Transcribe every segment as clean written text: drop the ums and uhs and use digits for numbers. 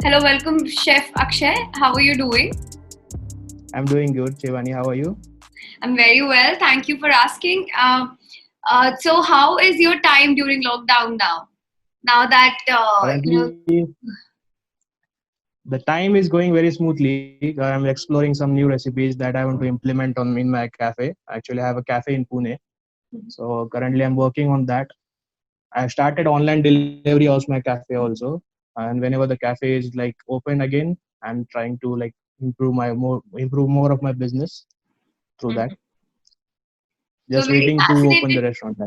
Hello, welcome, Chef Akshay. How are you doing? I'm doing good, Shivani. How are you? I'm very well. Thank you for asking. So, how is your time during lockdown now? Now that Currently, the time is going very smoothly. I'm exploring some new recipes that I want to implement on in my cafe. Actually, I have a cafe in Pune, so currently I'm working on that. I started online delivery of my cafe also, and whenever the cafe is like open again, I'm trying to like improve more of my business through that. Mhm. So, Just very waiting to open the fascinated. restaurant.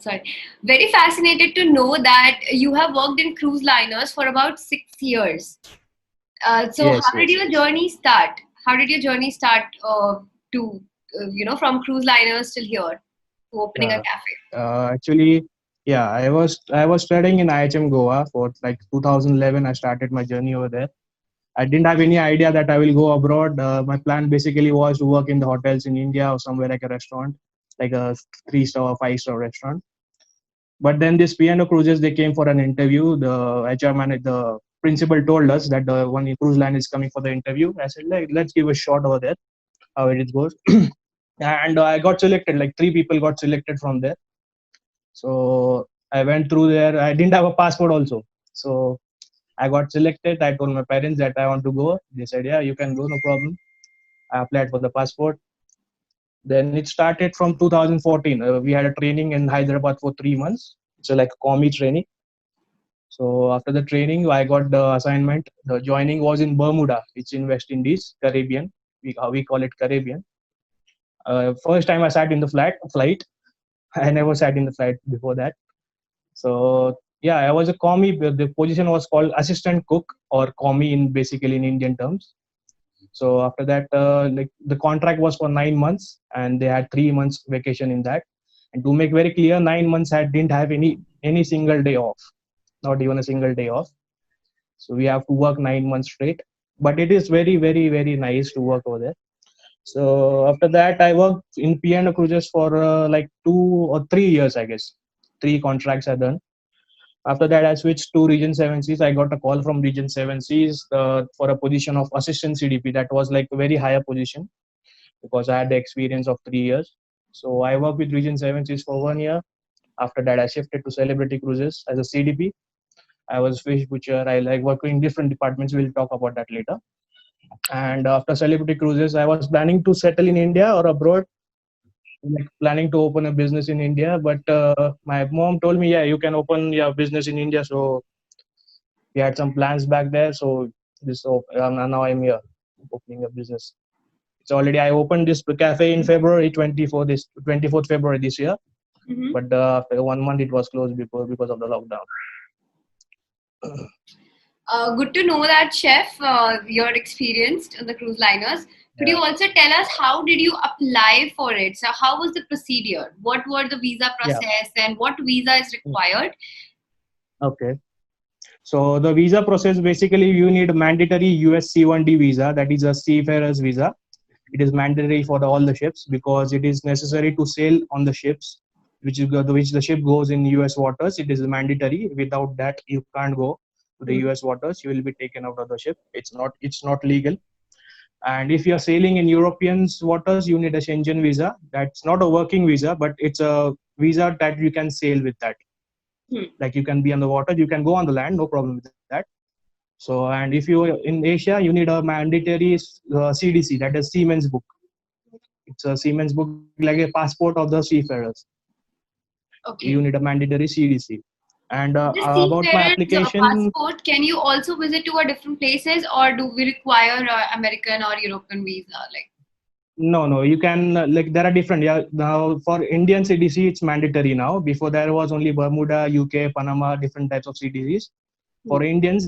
Sorry, very fascinated to know that you have worked in cruise liners for about 6 years. So, Yes, how did yes, your yes. journey start? How did your journey start to from cruise liners till here to opening a Yeah. cafe? Actually, yeah, I was studying in IHM Goa for like 2011. I started my journey over there. I didn't have any idea that I will go abroad. My plan basically was to work in the hotels in India or somewhere like a restaurant, like a 3 star or 5 star restaurant. But then this P&O Cruises, they came for an interview. The HR manager, the principal told us that the one cruise line is coming for the interview. I said, like, let's give a shot over there, how it goes. And I got selected. Like three people got selected from there. So I went through there. I didn't have a passport also. So I got selected. I told my parents that I want to go. They said, yeah, you can go, no problem. I applied for the passport. Then it started from 2014. We had a training in Hyderabad for 3 months. So like commie training. So after the training, I got the assignment. The joining was in Bermuda, it's in West Indies, Caribbean. We call it Caribbean. First time I sat in the flight. I never sat in the flight before that. So yeah, I was a commie. The position was called assistant cook or commie in basically in Indian terms. So after that, like the contract was for 9 months, and they had 3 months vacation in that. And to make very clear, 9 months I didn't have any single day off, not even a single day off. So we have to work 9 months straight. But it is very very nice to work over there. So after that, I worked in P&O Cruises for like 2 or 3 years, I guess. Three contracts are done. After that, I switched to Region 7 Seas. I got a call from Region 7 Seas for a position of assistant CDP. That was like a very higher position because I had the experience of 3 years. So I worked with Region 7 Seas for 1 year. After that, I shifted to Celebrity Cruises as a CDP. I was fish butcher. I like working in different departments. We'll talk about that later. And after Celebrity Cruises, I was planning to settle in India or abroad, like planning to open a business in India. But my mom told me, yeah, you can open your business in India. So we had some plans back there. So now I'm here opening a business. It's already I opened this cafe in February 24th February this year. Mhm. But after 1 month it was closed because of the lockdown. Good to know that, Chef. You're experienced on the cruise liners. Could you Yeah. also tell us how did you apply for it? So, how was the procedure? What were the visa Yeah. process, and what visa is required? Okay. So the visa process basically you need a mandatory US C1D visa, that is a seafarer's visa. It is mandatory for all the ships because it is necessary to sail on the ships which the ship goes in US waters. It is mandatory. Without that, you can't go to the Hmm. US waters. You will be taken out of the ship. It's not legal. And if you are sailing in European waters, you need a Schengen visa. That's not a working visa, but it's a visa that you can sail with that. Hmm. Like you can be on the water, you can go on the land, no problem with that. So, and if you in Asia, you need a mandatory CDC, that is Siemens book. It's a Siemens book, like a passport of the seafarers. You need Okay. a mandatory CDC. And The about my seafarer's application, passport, can you also visit to a different places, or do we require American or European visa? Like, no, you can like there are different. Yeah, now for Indian CDC, it's mandatory now. Before there was only Bermuda, UK, Panama, different types of CDCs. hmm. For Indians,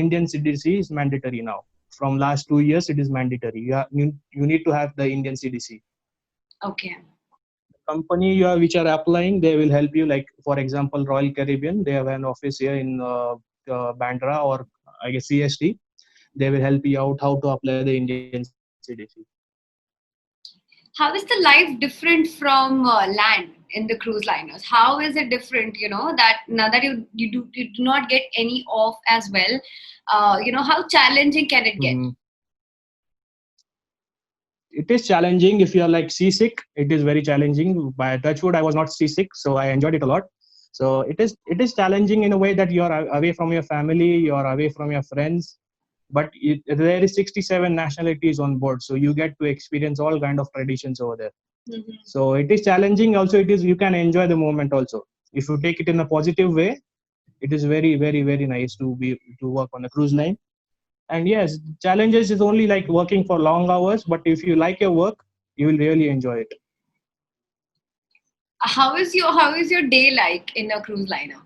Indian CDC is mandatory now. From last 2 years, it is mandatory. You need to have the Indian CDC. Okay. Company you are which are applying, they will help you. Like for example, Royal Caribbean, they have an office here in Bandra or I guess CST. They will help you out how to apply the Indian CDC. How is the life different from land? in the cruise liners? How is it different? That now that you do not get any off as well. How challenging can it get? Mhm. It is challenging if you are like seasick. It is very challenging. By touchwood, I was not seasick, so I enjoyed it a lot. So it is challenging in a way that you are away from your family, you are away from your friends, but there is 67 nationalities on board, so you get to experience all kind of traditions over there. Mhm. So it is challenging. Also, it is, you can enjoy the moment also if you take it in a positive way. It is very, very, very nice to work on a cruise line. And yes, challenges is only like working for long hours, but if you like your work, you will really enjoy it. How is your day like in a cruise liner?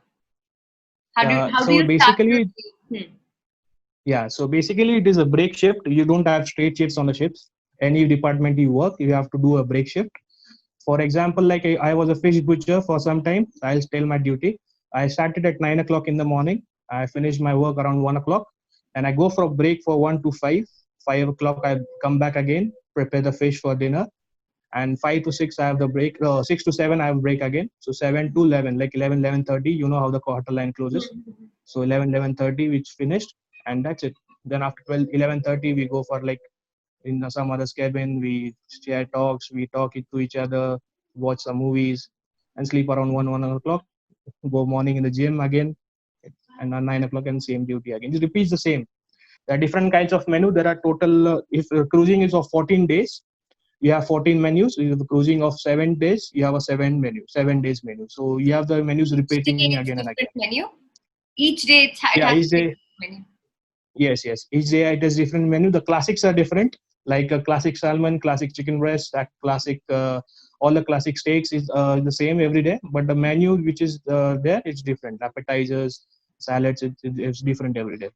How do So you start your basically, day? yeah, so basically it is a break shift. You don't have straight shifts on the ships. Any department you work, you have to do a break shift. For example, like I was a fish butcher for some time. I'll tell my duty. I started at 9 o'clock in the morning. I finished my work around 1 o'clock, and I go for a break for 1 to 5. 5 o'clock, I come back again, prepare the fish for dinner, and 5 to 6 I have the break. 6 to 7 I have break again. So 7 to 11, like 11, 11:30. You know how the quarter line closes. Hmm. So 11, 11:30 which finished, and that's it. Then after 12, 11:30 we go for like in some other's cabin. We share talks. We talk it to each other, watch some movies, and sleep around 1 o'clock. Go morning in the gym again, and on 9 o'clock and same duty again. It repeats the same. There are different kinds of menu. There are total. If cruising is of 14 days, you have 14 menus. If the cruising of 7 days, you have a 7 days menu. So you have the menus Each day repeating it's again and different again. menu. Each day it Yeah, has each to be day. a different menu. Yes. Each day it has different menu. The classics are different, like a classic salmon, classic chicken breast, that classic. All the classic steaks is the same every day, but the menu which is there, it's different. Appetizers, salads, it's different every day.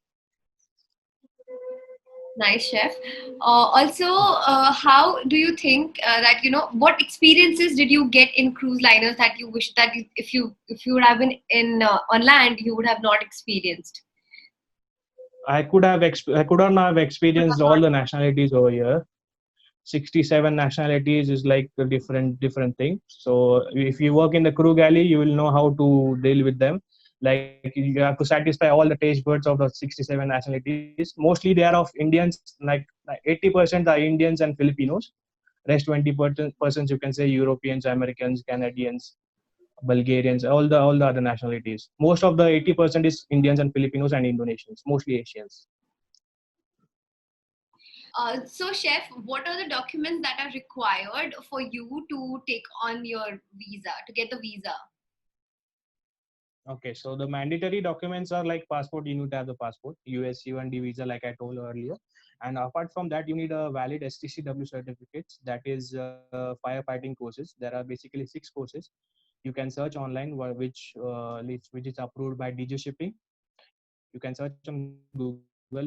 Nice, chef. Also, how do you think that what experiences did you get in cruise liners that you wish that if you would have been in on land you would have not experienced? I could not have Could experienced have all not. the nationalities over here. 67 nationalities is like a different thing. So if you work in the crew galley, you will know how to deal with them. Like you have to satisfy all the taste buds of the 67 nationalities. Mostly they are of Indians. Like 80% are Indians and Filipinos. Rest 20% you can say Europeans, Americans, Canadians, Bulgarians, all the other nationalities. Most of the 80% is Indians and Filipinos and Indonesians, mostly Asians. So, chef, what are the documents that are required for you to take on your visa to get the visa? Okay, so the mandatory documents are like passport. You need to have the passport, US U&D visa, like I told earlier. And apart from that, you need a valid STCW certificates. That is firefighting courses. There are basically 6 courses. You can search online which is approved by DJ Shipping. You can search on Google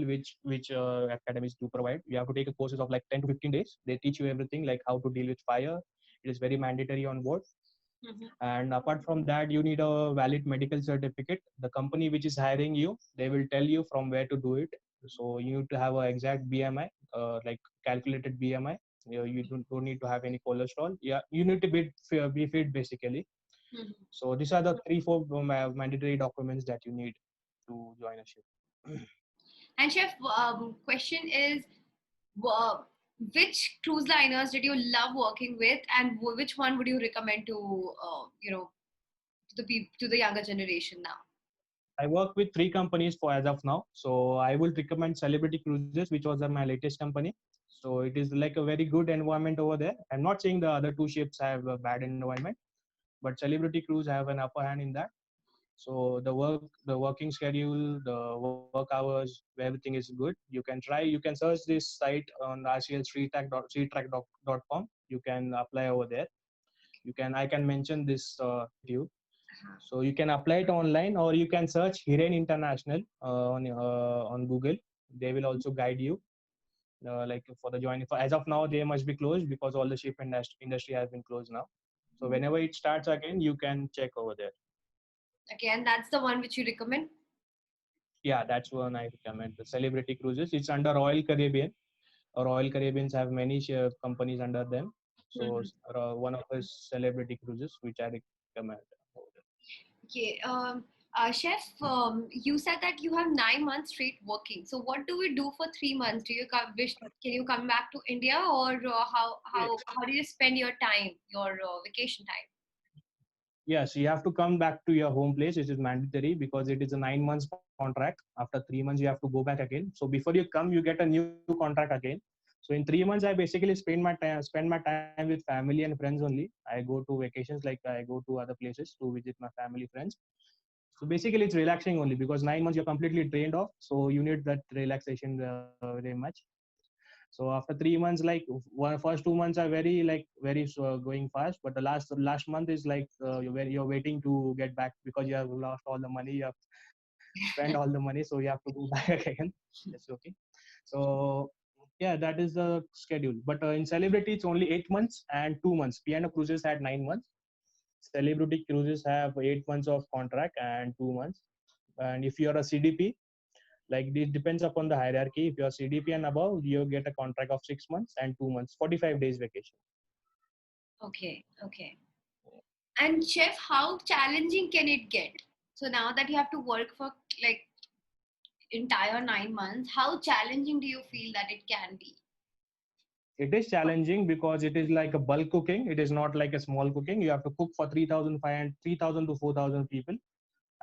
which academies do provide. You have to take a courses of like 10 to 15 days. They teach you everything like how to deal with fire. It is very mandatory on board. Mhm. And apart from that, you need a valid medical certificate. The company which is hiring you, they will tell you from where to do it. So you need to have an exact BMI, like calculated BMI. You don't need to have any cholesterol. Yeah, you need to be fit basically. Mhm. So these are the 3 4 mandatory documents that you need to join a ship. And chef, question is, uh, which cruise liners did you love working with, and which one would you recommend to the younger generation now? I work with 3 companies for as of now. So I will recommend Celebrity Cruises, which was my latest company. So it is like a very good environment over there. I'm not saying the other 2 ships have a bad environment, but Celebrity Cruise have an upper hand in that. So the working schedule, the work hours, everything is good. You can try. You can search this site on rclstreettrack.com. You can apply over there. I can mention this with you. So you can apply it online, or you can search Hiren International on Google. They will also guide you. Like for the joining, for as of now, they must be closed because all the ship industry has been closed now. So whenever it starts again, you can check over there. Okay, and that's the one which you recommend. Yeah, that's one I recommend. The Celebrity Cruises. It's under Royal Caribbean. Royal Caribbeans have many companies under them. So one of his celebrity cruises, which I recommend. Okay, chef, you said that you have 9 months straight working. So what do we do for 3 months? Do you can you come back to India, or how do you spend your time, your vacation time? Yes, you have to come back to your home place, which is mandatory because it is a 9 months contract. After 3 months, you have to go back again. So before you come, you get a new contract again. So in 3 months, I basically spend my time with family and friends only. I go to vacations, like I go to other places to visit my family friends. So basically, it's relaxing only because 9 months you're completely drained off. So you need that relaxation very much. So after 3 months, like first 2 months are very going fast, but the last month is like you're waiting to get back because you have lost all the money, you have spent all the money, so you have to go back again. That's okay. So yeah, that is the schedule. But in Celebrity, it's only 8 months and 2 months. Piano Cruises had 9 months. Celebrity Cruises have 8 months of contract and 2 months. And if you're a CDP, like it depends upon the hierarchy. If you're CDP and above, you get a contract of 6 months and 2 months, 45 days vacation. Okay, okay. And chef, how challenging can it get? So now that you have to work for like entire 9 months, how challenging do you feel that it can be? It is challenging because it is like a bulk cooking. It is not like a small cooking. You have to cook for 3,500, 3,000 to 4,000 people,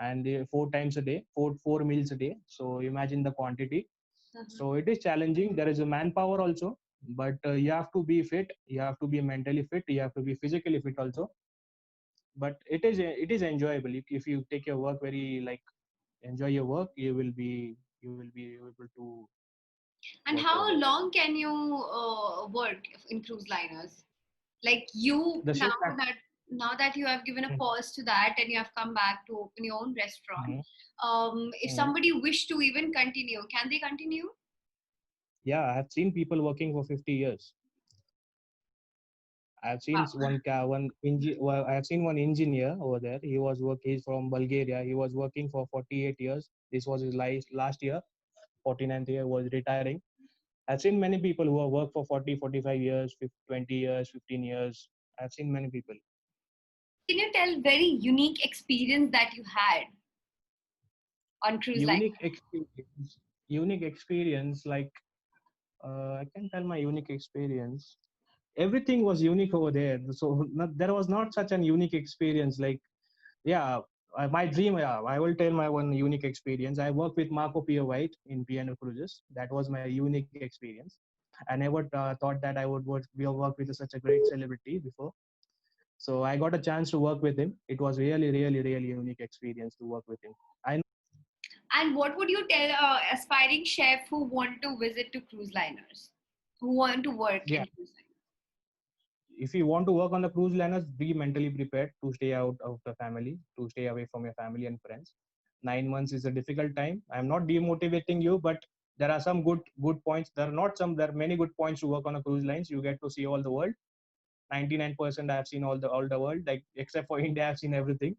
and 4 times a day, four meals a day. So imagine the quantity. Mhm. So it is challenging. There is a manpower also, but you have to be fit. You have to be mentally fit. You have to be physically fit also. But it is enjoyable if you take your work very like enjoy your work. You will be able to And work over how there. long can you work in cruise liners? Like you The now shift at that now that you have given a pause to that and you have come back to open your own restaurant, Mhm, if mhm. somebody wish to even continue, can they continue? Yeah, I have seen people working for 50 years. I have seen Wow. well, I have seen one engineer over there. He's from Bulgaria. He was working for 48 years. This was his last year. 49th year was retiring. I've seen many people who have worked for 40, 45 years, 50, 20 years, 15 years. I've seen many people. Can you tell very unique experience that you had on cruise line? Unique experience. Unique experience. Like I can tell my unique experience. Everything was unique over there. So there was not such an unique experience. Like yeah, my dream. Yeah, I will tell my one unique experience. I worked with Marco Pierre White in Piano Cruises. That was my unique experience. I never thought that I would work with such a great celebrity before. So I got a chance to work with him. It was really, really, really unique experience to work with him. I know. And what would you tell aspiring chef who want to visit to cruise liners, who want to work Yeah, in cruise liners? if you want to work on the cruise liners, be mentally prepared to stay out of the family, to stay away from your family and friends. 9 months is a difficult time. I'm not demotivating you, but there are some good points. There are not some. There are many good points to work on a cruise lines. You get to see all the world. 99% I have seen all the world. Like except for India, I've seen everything.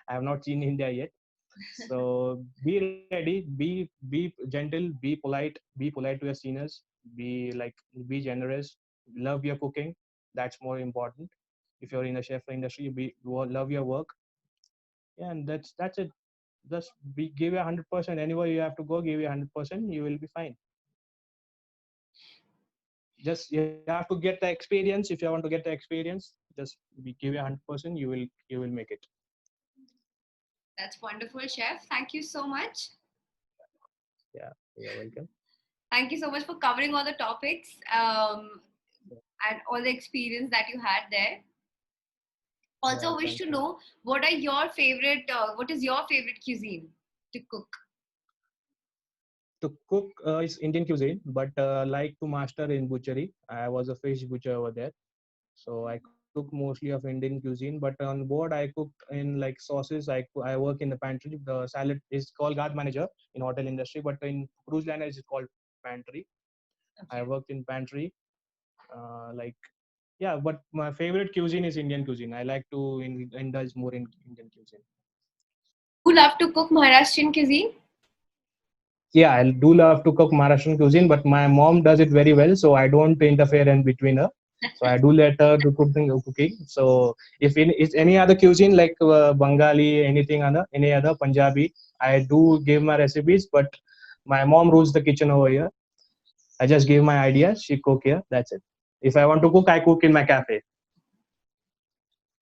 I have not seen India yet. So be ready, be gentle, be polite to your seniors, be generous, love your cooking. That's more important. If you're in the chef industry, love your work. Yeah, and that's it. Just give you 100%. Anywhere you have to go, give you 100%. You will be fine. Just you have to get the experience. If you want to get the experience, just give you 100%. You will make it. That's wonderful, chef. Thank you so much. Yeah, you're welcome. Thank you so much for covering all the topics and all the experience that you had there. Yeah, Also, wish thank to you. know what is your favorite cuisine to cook? To cook is Indian cuisine, but like to master in butchery. I was a fish butcher over there, so I cook mostly of Indian cuisine. But on board, I cook in like sauces. I work in the pantry. The salad is called guard manager in hotel industry, but in cruise liner it's called pantry. I Okay. worked in pantry. Like yeah, but my favorite cuisine is Indian cuisine. I like to indulge more in Indian cuisine. You love to cook Maharashtrian cuisine? Yeah, I do love to cook Maharashtrian cuisine, but my mom does it very well, so I don't interfere in between her. So I do let her do cooking. So if it's any other cuisine like Bengali, any other Punjabi, I do give my recipes, but my mom rules the kitchen over here. I just give my ideas, she cook here, that's it. If I want to cook, I cook in my cafe.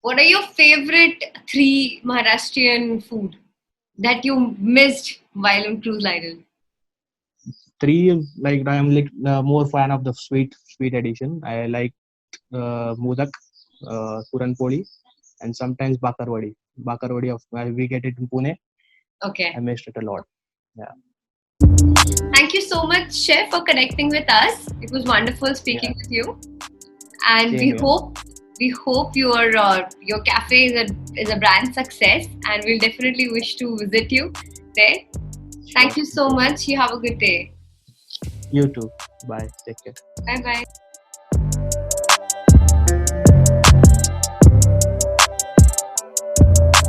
What are your favorite 3 Maharashtrian food that you missed while on cruise liner? 3, like I am like more fan of the sweet edition. I like modak, puran poli, and sometimes bakarwadi. Bakarwadi of we get it in Pune. Okay. I missed it a lot. Yeah. Thank you so much, Chef, for connecting with us. It was wonderful speaking with you, and Same we hope your cafe is a brand success, and we'll definitely wish to visit you there. Thank you so much. You have a good day. You too. Bye. Take care. Bye bye.